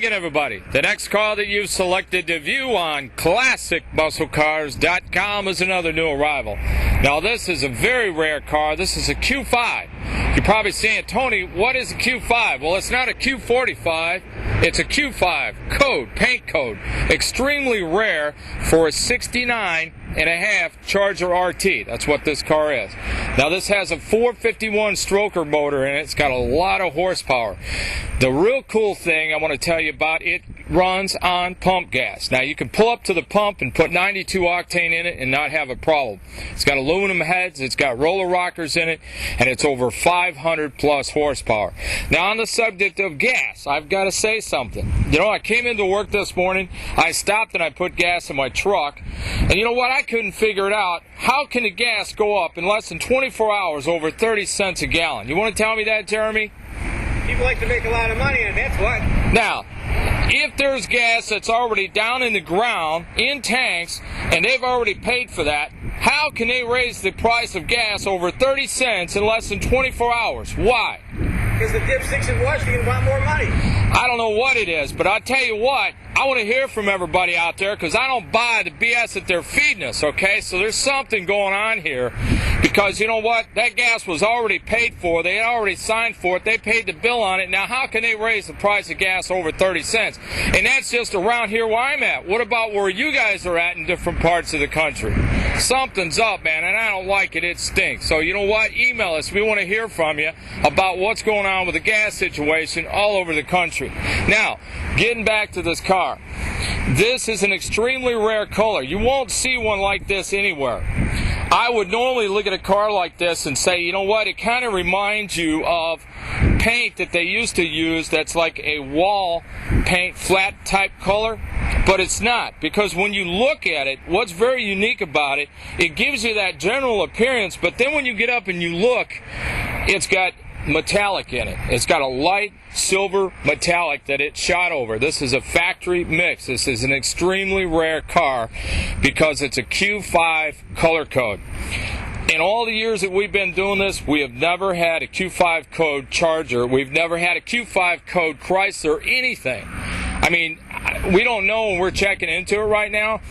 again, everybody. The next car that you've selected to view on ClassicMuscleCars.com is another new arrival. Now, this is a very rare car. This is a Q5. You're probably saying, Tony, what is a Q5? Well, it's not a Q45. It's a Q5 code, paint code. Extremely rare for a 69.5 Charger RT. That's what this car is. Now, this has a 451 stroker motor in it. It's got a lot of horsepower. The real cool thing I want to tell you about, it runs on pump gas. Now, you can pull up to the pump and put 92 octane in it and not have a problem. It's got aluminum heads, it's got roller rockers in it, and it's over 500 plus horsepower. Now, on the subject of gas, I've got to say something. You know, I came into work this morning, I stopped and I put gas in my truck, and you know what? I couldn't figure it out. How can the gas go up in less than 24 hours over 30 cents a gallon? You want to tell me that, Jeremy? People like to make a lot of money, and that's what. Now, if there's gas that's already down in the ground, in tanks, and they've already paid for that, how can they raise the price of gas over 30 cents in less than 24 hours? Why? Because the dipsticks in Washington want more money. I don't know what it is, but I'll tell you what, I want to hear from everybody out there because I don't buy the BS that they're feeding us, okay? So there's something going on here because, you know what, that gas was already paid for. They had already signed for it. They paid the bill on it. Now, how can they raise the price of gas over 30 cents? And that's just around here where I'm at. What about where you guys are at in different parts of the country? Something's up, man, and I don't like it. It stinks. So, you know what? Email us. We want to hear from you about what's going on with the gas situation all over the country. Now, getting back to this car. This is an extremely rare color. You won't see one like this anywhere. I would normally look at a car like this and say, you know what, it kind of reminds you of paint that they used to use that's like a wall paint, flat type color, but it's not, because when you look at it, what's very unique about it, it gives you that general appearance, but then when you get up and you look, it's got metallic in it. It's got a light silver metallic that it shot over. This is a factory mix. This is an extremely rare car because it's a Q5 color code. In all the years that we've been doing this, we have never had a Q5 code Charger. We've never had a Q5 code Chrysler or anything. I mean, we don't know when we're checking into it right now,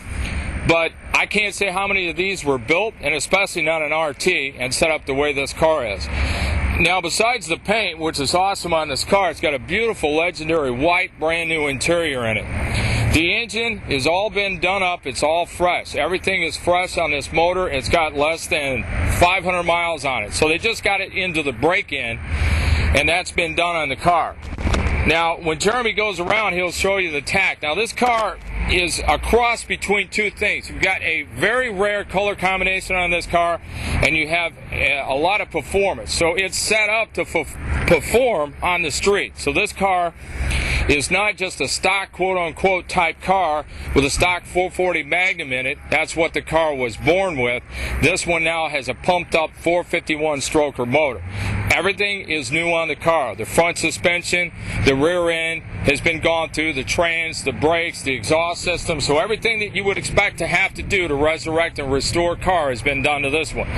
but I can't say how many of these were built, and especially not an RT, and set up the way this car is. Now, besides the paint, which is awesome on this car, it's got a beautiful, legendary, white, brand new interior in it. The engine has all been done up. It's all fresh. Everything is fresh on this motor. It's got less than 500 miles on it. So they just got it into the break-in, and that's been done on the car. Now, when Jeremy goes around, he'll show you the tack. Now, this car is a cross between two things. You've got a very rare color combination on this car, and you have a lot of performance. So it's set up to perform on the street. So this car is not just a stock quote-unquote type car with a stock 440 Magnum in it. That's what the car was born with. This one now has a pumped-up 451 stroker motor. Everything is new on the car. The front suspension, the rear end has been gone through, the trans, the brakes, the exhaust system. So everything that you would expect to have to do to resurrect and restore a car has been done to this one.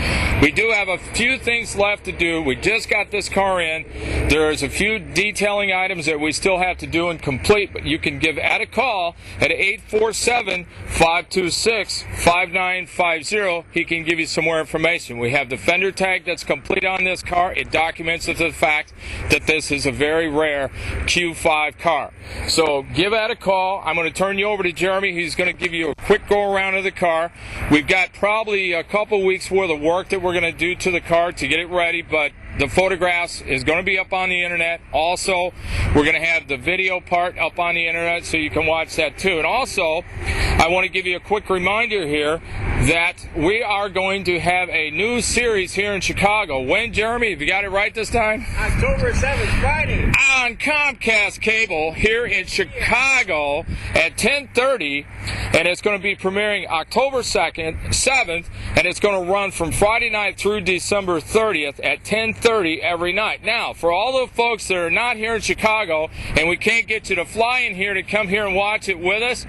We do have a few things left to do. We just got this car in. There's a few detailing items that we still have to do and complete, but you can give Ed a call at 847-526-5950. He can give you some more information. We have the fender tag that's complete on this car. It documents the fact that this is a very rare Q5 car. So give Ed a call. I'm going to turn you over to Jeremy. He's going to give you a quick go around of the car. We've got probably a couple weeks worth of work that we're going to do to the car to get it ready, but the photographs is going to be up on the internet. Also, we're going to have the video part up on the internet so you can watch that too. And also, I want to give you a quick reminder here that we are going to have a new series here in Chicago. When, Jeremy? Have you got it right this time? October 7th, Friday. On Comcast Cable here in Chicago at 10:30, and it's going to be premiering October 7th, and it's going to run from Friday night through December 30th at 10:30 every night. Now, for all the folks that are not here in Chicago and we can't get you to fly in here to come here and watch it with us,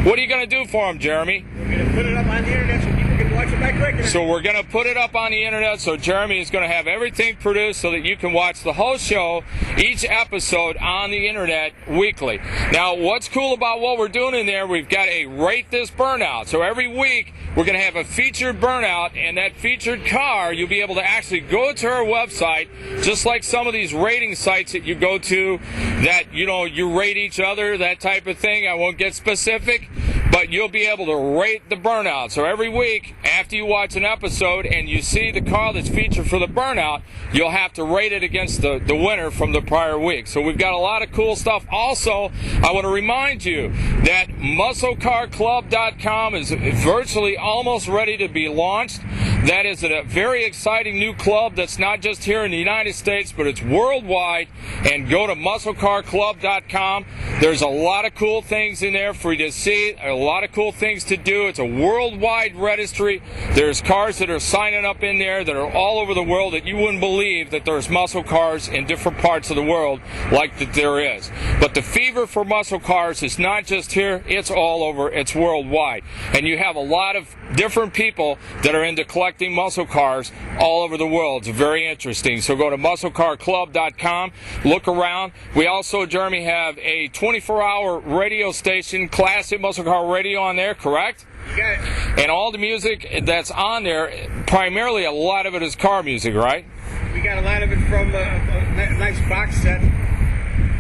what are you going to do for them, Jeremy? We're going to put it up on the internet so people can watch it back quick. So we're going to put it up on the internet, so Jeremy is going to have everything produced so that you can watch the whole show, each episode on the internet weekly. Now, what's cool about what we're doing in there, we've got a Rate This Burnout. So every week, we're going to have a featured burnout, and that featured car, you'll be able to actually go to our website, just like some of these rating sites that you go to that, you know, you rate each other, that type of thing. I won't get specific, but you'll be able to rate the burnout. So every week, after you watch an episode and you see the car that's featured for the burnout, you'll have to rate it against the winner from the prior week. So we've got a lot of cool stuff. Also, I want to remind you that musclecarclub.com is virtually almost ready to be launched. That is a very exciting new club that's not just here in the United States, but it's worldwide. And go to musclecarclub.com. There's a lot of cool things in there for you to see, a lot of cool things to do. It's a worldwide registry. There's cars that are signing up in there that are all over the world that you wouldn't believe that there's muscle cars in different parts of the world like that there is. But the fever for muscle cars is not just here, it's all over, it's worldwide. And you have a lot of different people that are into collecting muscle cars all over the world. It's very interesting. So go to musclecarclub.com, look around. We also, Jeremy, have a 24-hour radio station, classic muscle car radio on there, correct? You got it. And all the music that's on there, primarily a lot of it is car music, right? We got a lot of it from a nice box set.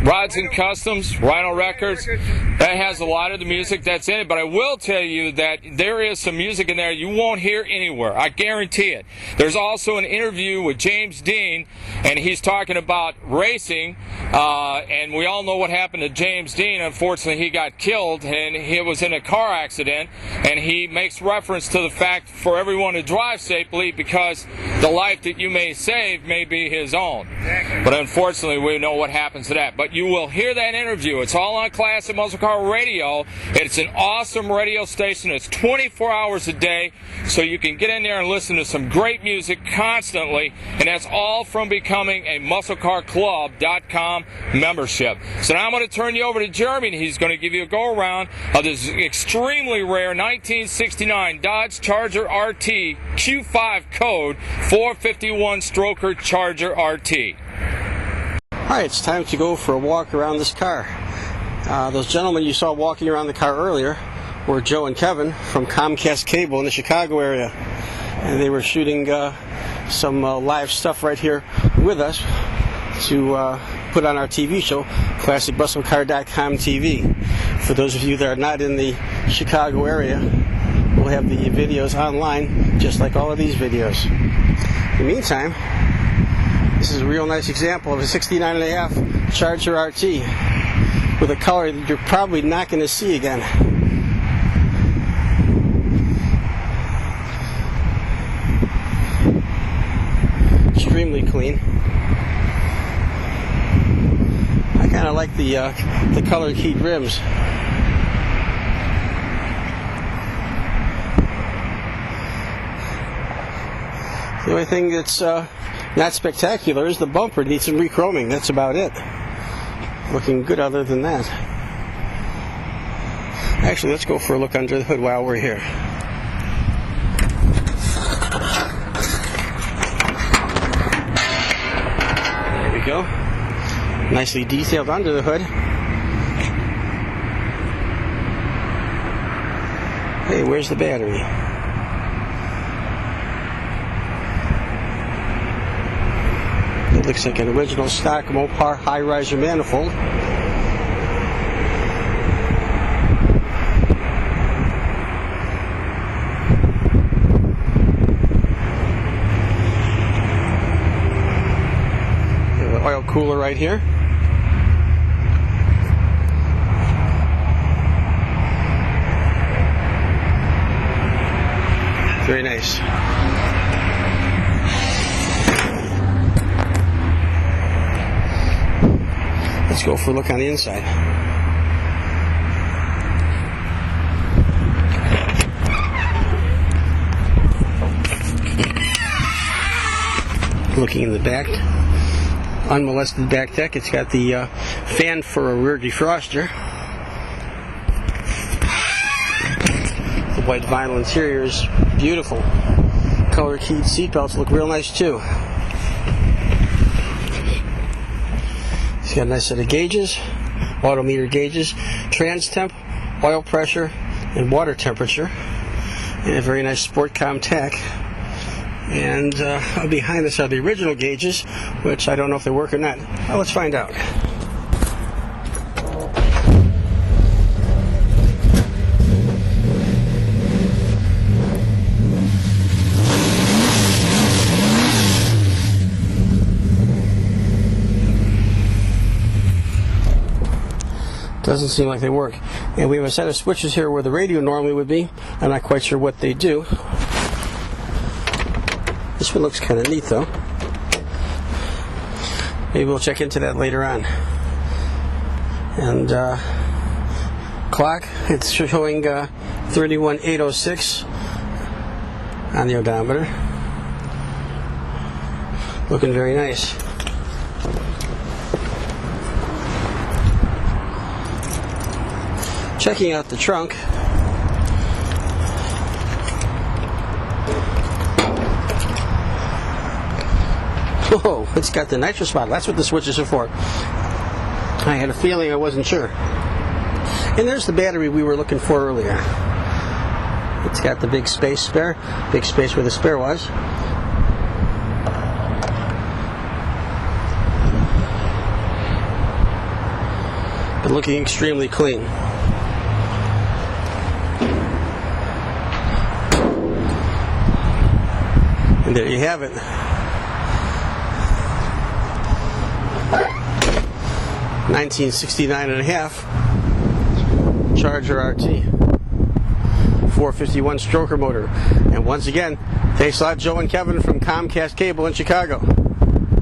Rods and Customs, Rhino Records, that has a lot of the music that's in it, but I will tell you that there is some music in there you won't hear anywhere. I guarantee it. There's also an interview with James Dean, and he's talking about racing, and we all know what happened to James Dean. Unfortunately, he got killed, and he was in a car accident, and he makes reference to the fact for everyone to drive safely because the life that you may save may be his own. Exactly. But unfortunately, we know what happens to that. But you will hear that interview. It's all on Classic Muscle Car Radio. It's an awesome radio station. It's 24 hours a day, so you can get in there and listen to some great music constantly, and that's all from becoming a MuscleCarClub.com membership. So now I'm going to turn you over to Jeremy, and he's going to give you a go-around of this extremely rare 1969 Dodge Charger RT Q5 code 451 Stroker Charger RT. Alright, it's time to go for a walk around this car. Those gentlemen you saw walking around the car earlier were Joe and Kevin from Comcast Cable in the Chicago area. And they were shooting some live stuff right here with us to put on our TV show, ClassicMuscleCar.com TV. For those of you that are not in the Chicago area, we'll have the videos online, just like all of these videos. In the meantime, this is a real nice example of a 69.5 Charger RT with a color that you're probably not going to see again. Extremely clean. I kind of like the colored heat rims. The only thing that's not spectacular is the bumper. It needs some re-chroming. That's about it. Looking good other than that. Actually, let's go for a look under the hood while we're here. There we go. Nicely detailed under the hood. Hey, where's the battery? It looks like an original stock Mopar high-riser manifold. We have an oil cooler right here. Very nice. Let's go for a look on the inside. Looking in the back, unmolested back deck. It's got the fan for a rear defroster. The white vinyl interior is beautiful. color keyed seatbelts look real nice too. It's got a nice set of gauges, odometer gauges, trans temp, oil pressure, and water temperature, and a very nice Sportcom tach. And behind us are the original gauges, which I don't know if they work or not. Well, let's find out. Doesn't seem like they work. And we have a set of switches here where the radio normally would be. I'm not quite sure what they do. This one looks kind of neat though. Maybe we'll check into that later on. And clock, it's showing 31806 on the odometer. Looking very nice. Checking out the trunk. Whoa, it's got the nitrous bottle. That's what the switches are for. I had a feeling, I wasn't sure. And there's the battery we were looking for earlier. It's got the big space spare. Big space where the spare was. But looking extremely clean. And there you have it. $1969.5 Charger RT 451 stroker motor. And once again, thanks a lot, Joe and Kevin from Comcast Cable in Chicago.